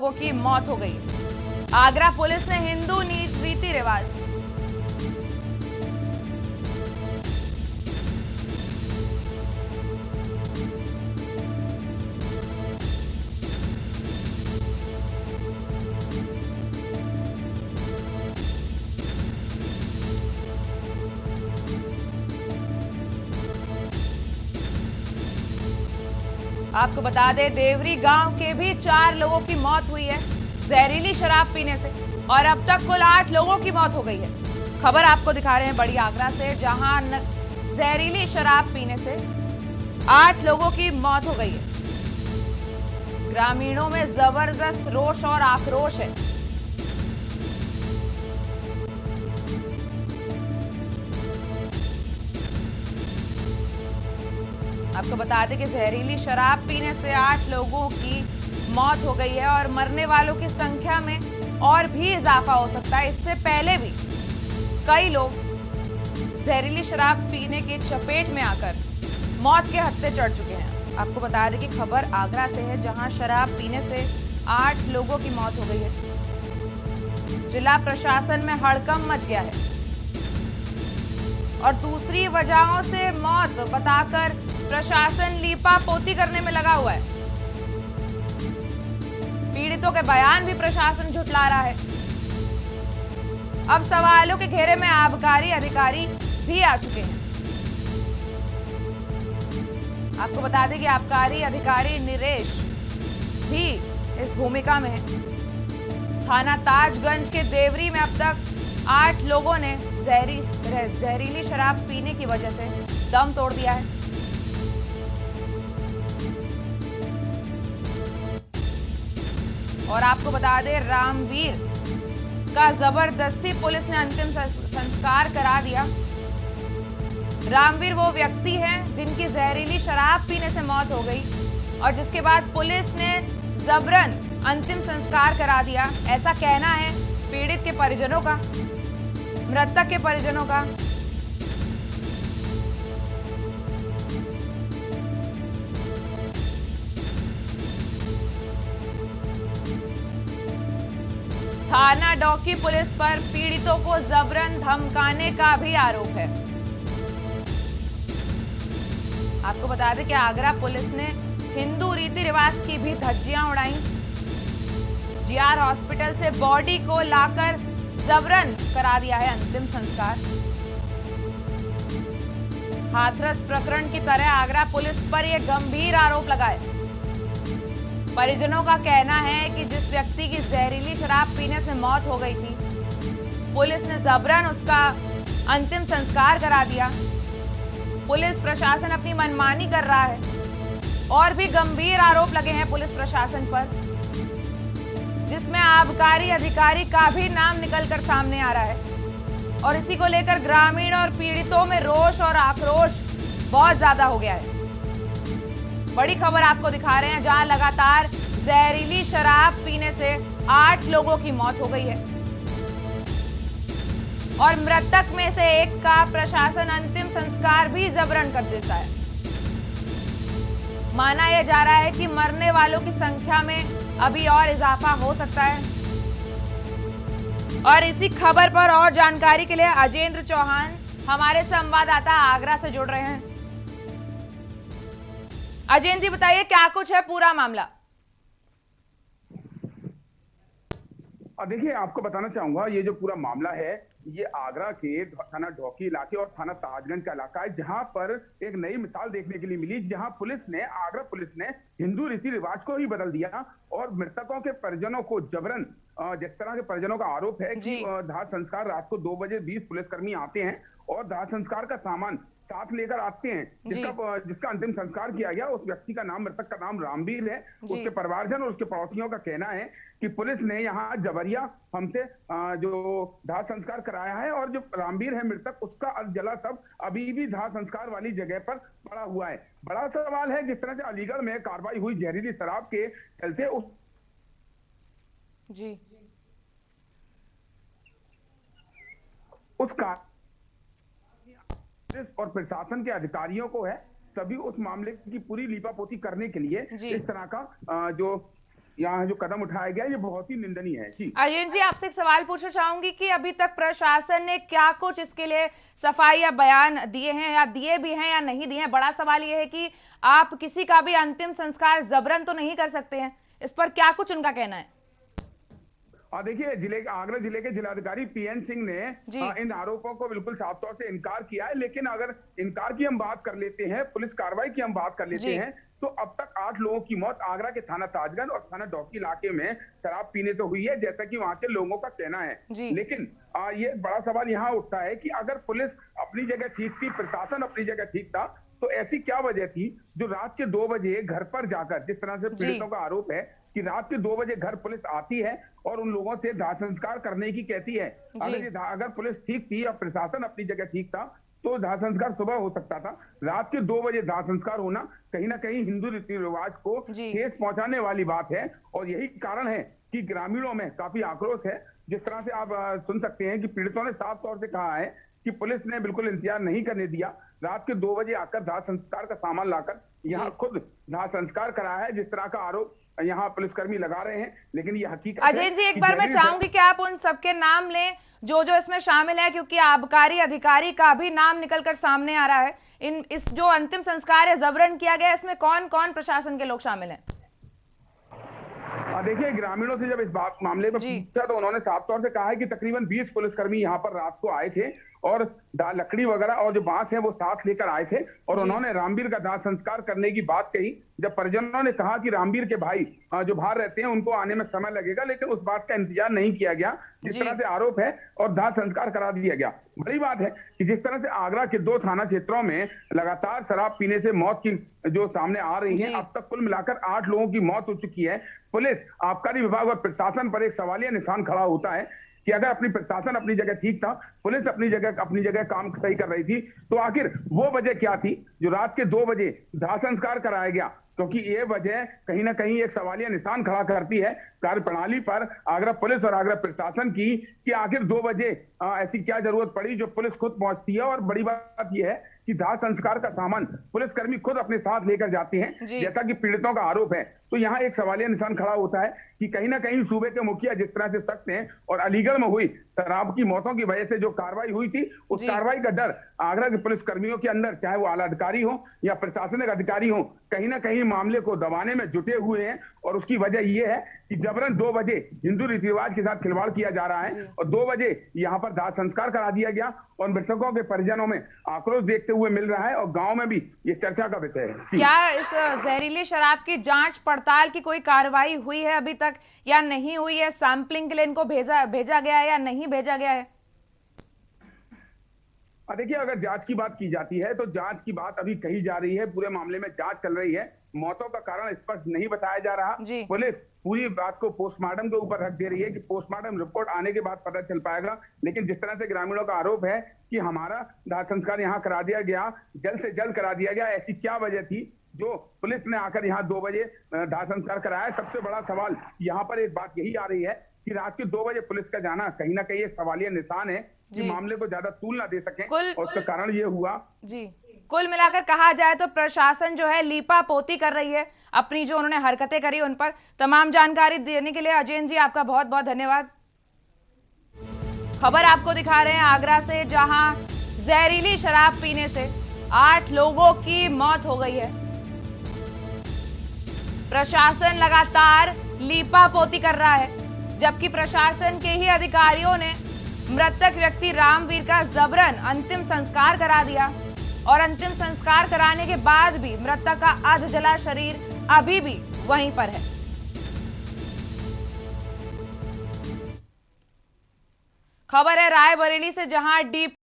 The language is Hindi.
लोगों की मौत हो गई। आगरा पुलिस ने हिंदू रीति रिवाज आपको बता दें, देवरी गांव के भी 4 लोगों की मौत हुई है जहरीली शराब पीने से, और अब तक कुल 8 लोगों की मौत हो गई है। खबर आपको दिखा रहे हैं बड़ी आगरा से, जहां जहरीली शराब पीने से 8 लोगों की मौत हो गई है। ग्रामीणों में जबरदस्त रोष और आक्रोश है। आपको बता दें कि जहरीली शराब पीने से 8 लोगों की मौत हो गई है और मरने वालों की संख्या में और भी इजाफा हो सकता है। इससे पहले भी कई लोग जहरीली शराब पीने की चपेट में आकर मौत के हत्थे चढ़ चुके हैं। आपको बता दें कि खबर आगरा से है, जहां शराब पीने से 8 लोगों की मौत हो गई है। जिला प्रशासन में हड़कंप मच गया है और दूसरी वजहों से मौत बताकर प्रशासन लीपा पोती करने में लगा हुआ है। पीड़ितों के बयान भी प्रशासन झुठला रहा है। अब सवालों के घेरे में आबकारी अधिकारी भी आ चुके हैं। आपको बता दें कि आबकारी अधिकारी निरेश भी इस भूमिका में है। थाना ताजगंज के देवरी में अब तक 8 लोगों ने जहरीली शराब पीने की वजह से दम तोड़ दिया है। और आपको बता दें, रामवीर का जबरदस्ती पुलिस ने अंतिम संस्कार करा दिया। रामवीर वो व्यक्ति है जिनकी जहरीली शराब पीने से मौत हो गई और जिसके बाद पुलिस ने जबरन अंतिम संस्कार करा दिया, ऐसा कहना है पीड़ित के परिजनों का, मृतक के परिजनों का। थाना डौकी पुलिस पर पीड़ितों को जबरन धमकाने का भी आरोप है। आपको बता दें कि आगरा पुलिस ने हिंदू रीति रिवाज की भी धज्जियां उड़ाई। जीआर हॉस्पिटल से बॉडी को लाकर जबरन करा दिया है अंतिम संस्कार। हाथरस प्रकरण की तरह आगरा पुलिस पर यह गंभीर आरोप लगाए। परिजनों का कहना है कि जिस व्यक्ति की जहरीली शराब पीने से मौत हो गई थी, पुलिस ने जबरन उसका अंतिम संस्कार करा दिया। पुलिस प्रशासन अपनी मनमानी कर रहा है और भी गंभीर आरोप लगे हैं पुलिस प्रशासन पर, जिसमें आबकारी अधिकारी का भी नाम निकलकर सामने आ रहा है। और इसी को लेकर ग्रामीण और पीड़ितों में रोष और आक्रोश बहुत ज्यादा हो गया है। बड़ी खबर आपको दिखा रहे हैं, जहां लगातार जहरीली शराब पीने से 8 लोगों की मौत हो गई है और मृतक में से एक का प्रशासन अंतिम संस्कार भी जबरन कर देता है। माना यह जा रहा है कि मरने वालों की संख्या में अभी और इजाफा हो सकता है। और इसी खबर पर और जानकारी के लिए अजेंद्र चौहान हमारे संवाददाता आगरा से जुड़ रहे हैं। अजेंद्र जी, बताइए क्या कुछ है पूरा मामला। देखिए, आपको बताना चाहूंगा, ये जो पूरा मामला है ये आगरा के थाना ढौकी इलाके और थाना ताजगंज का इलाका है, जहां पर एक नई मिसाल देखने के लिए मिली, जहां आगरा पुलिस ने हिंदू रीति रिवाज को ही बदल दिया और मृतकों के परिजनों को जबरन, जिस तरह के परिजनों का आरोप है कि दाह संस्कार रात को 2 बजे 20 पुलिसकर्मी आते हैं और दाह संस्कार का सामान साथ लेकर आते हैं, जिसका अंतिम संस्कार किया गया। उस व्यक्ति का नाम, मृतक का नाम रामवीर है। उसके परिवारजन और उसके पड़ोसियों का कहना है कि पुलिस ने यहाँ जबरिया हमसे जो दाह संस्कार कराया है और जो रामवीर है मृतक, उसका जला सब अभी भी दाह संस्कार वाली जगह पर पड़ा हुआ है। बड़ा सवाल है, जिस तरह से अलीगढ़ में कार्रवाई हुई जहरीली शराब के चलते, उसका और प्रशासन के अधिकारियों को है, सभी उस मामले की पूरी लीपापोती करने के लिए इस तरह का जो यहाँ जो कदम उठाया गया ये बहुत ही निंदनीय है जी। अजय जी, आपसे एक सवाल पूछना चाहूंगी कि अभी तक प्रशासन ने क्या कुछ इसके लिए सफाई या बयान दिए हैं, या दिए भी हैं या नहीं दिए हैं? बड़ा सवाल ये है कि आप किसी का भी अंतिम संस्कार जबरन तो नहीं कर सकते हैं, इस पर क्या कुछ उनका कहना है? देखिए, आगरा जिले के जिलाधिकारी पीएन सिंह ने इन आरोपों को बिल्कुल साफ तौर से इनकार किया है। लेकिन अगर इनकार की हम बात कर लेते हैं, पुलिस कार्रवाई की हम बात कर लेते हैं, तो अब तक 8 लोगों की मौत आगरा के थाना ताजगंज और थाना डौकी इलाके में शराब पीने से हुई है, जैसा कि वहां के लोगों का कहना है। लेकिन ये बड़ा सवाल यहाँ उठता है कि अगर पुलिस अपनी जगह ठीक थी, प्रशासन अपनी जगह ठीक था, तो ऐसी क्या वजह थी जो रात के 2 बजे घर पर जाकर, जिस तरह से पीड़ितों का आरोप है कि रात के 2 बजे घर पुलिस आती है और उन लोगों से दाह संस्कार करने की कहती है। अगर पुलिस ठीक थी और प्रशासन अपनी जगह ठीक था, तो दाह संस्कार सुबह हो सकता था। रात के 2 बजे दाह संस्कार होना कहीं ना कहीं हिंदू रीति रिवाज को ठेस पहुंचाने वाली बात है, और यही कारण है कि ग्रामीणों में काफी आक्रोश है। जिस तरह से आप सुन सकते हैं कि पीड़ितों ने साफ तौर से कहा है कि पुलिस ने बिल्कुल इंतजार नहीं करने दिया, रात के 2 बजे आकर दाह संस्कार का सामान लाकर यहाँ खुद दाह संस्कार कराया है, जिस तरह का आरोप यहाँ पुलिसकर्मी लगा रहे हैं। लेकिन ये हकीकत अजय जी, एक बार मैं चाहूंगी कि आप उन सबके नाम लें जो इसमें शामिल है, क्योंकि आबकारी अधिकारी का भी नाम निकलकर सामने आ रहा है। इस जो अंतिम संस्कार है जबरन किया गया, इसमें कौन कौन प्रशासन के लोग शामिल हैं? देखिए, ग्रामीणों से जब इस मामले में पूछा तो उन्होंने साफ तौर से कहा है कि तकरीबन 20 पुलिसकर्मी यहाँ पर रात को आए थे और लकड़ी वगैरह और जो बांस है वो साथ लेकर आए थे, और उन्होंने रामवीर का दाह संस्कार करने की बात कही। जब परिजनों ने कहा कि रामवीर के भाई जो बाहर रहते हैं उनको आने में समय लगेगा, लेकिन उस बात का इंतजार नहीं किया गया जिस तरह से आरोप है, और दाह संस्कार करा दिया गया। बड़ी बात है कि जिस तरह से आगरा के 2 थाना क्षेत्रों में लगातार शराब पीने से मौत की जो सामने आ रही है, अब तक कुल मिलाकर 8 लोगों की मौत हो चुकी है। पुलिस, आबकारी विभाग और प्रशासन पर एक सवालिया निशान खड़ा होता है कि अगर अपनी प्रशासन अपनी जगह ठीक था, पुलिस अपनी जगह काम सही कर रही थी, तो आखिर वो वजह क्या थी जो रात के 2 बजे दाह संस्कार कराया गया? क्योंकि ये वजह कहीं ना कहीं एक सवालिया निशान खड़ा करती है कार्यप्रणाली पर आगरा पुलिस और आगरा प्रशासन की, कि आखिर 2 बजे ऐसी क्या जरूरत पड़ी जो पुलिस खुद पहुंचती है। और बड़ी बात यह है कि दाह संस्कार का सामान पुलिसकर्मी खुद अपने साथ लेकर जाते हैं, जैसा कि पीड़ितों का आरोप है। तो यहाँ एक सवालिया निशान खड़ा होता है कि कहीं ना कहीं सूबे के मुखिया जिस तरह से सख्त हैं, और अलीगढ़ में हुई शराब की मौतों की वजह से जो कार्रवाई हुई थी, उस कार्रवाई का डर आगरा के पुलिसकर्मियों के अंदर, चाहे वो आला अधिकारी हो या प्रशासनिक अधिकारी हो, कहीं ना कहीं मामले को दबाने में जुटे हुए हैं। और उसकी वजह यह है कि जबरन 2 बजे हिंदू रीति रिवाज के साथ खिलवाड़ किया जा रहा है, और 2 बजे यहाँ पर दाह संस्कार करा दिया गया, और मृतकों के परिजनों में आक्रोश देखते हुए मिल रहा है, और गांव में भी ये चर्चा का विषय है। क्या इस जहरीली शराब की जांच पड़ताल की कोई कार्रवाई हुई है अभी तक, या नहीं हुई है? सैंपलिंग के लिए इनको भेजा गया है या नहीं भेजा गया है? देखिए, अगर जांच की बात की जाती है तो जांच की बात अभी कही जा रही है, पूरे मामले में जांच चल रही है। मौतों का कारण स्पष्ट नहीं बताया जा रहा। पुलिस पूरी बात को पोस्टमार्टम के ऊपर रख दे रही है कि पोस्टमार्टम रिपोर्ट आने के बाद पता चल पाएगा। लेकिन जिस तरह से ग्रामीणों का आरोप है कि हमारा दाह संस्कार यहाँ करा दिया गया, जल्द से जल्द करा दिया गया, ऐसी क्या वजह थी जो पुलिस ने आकर यहाँ 2 बजे दाह संस्कार कराया? सबसे बड़ा सवाल यहाँ पर एक बात यही आ रही है कि रात के 2 बजे पुलिस का जाना कहीं ना कहीं एक सवालिया निशान है कि मामले को ज्यादा तूल ना दे सके, और उसका कारण ये हुआ। कुल मिलाकर कहा जाए तो प्रशासन जो है लीपा पोती कर रही है अपनी जो उन्होंने हरकतें करी उन पर। तमाम जानकारी देने के लिए अजय जी आपका बहुत बहुत धन्यवाद। खबर आपको दिखा रहे हैं आगरा से, जहां जहरीली शराब पीने से 8 लोगों की मौत हो गई है। प्रशासन लगातार लीपा पोती कर रहा है, जबकि प्रशासन के ही अधिकारियों ने मृतक व्यक्ति रामवीर का जबरन अंतिम संस्कार करा दिया, और अंतिम संस्कार कराने के बाद भी मृतक का अर्ध जला शरीर अभी भी वहीं पर है। खबर है रायबरेली से, जहां डीप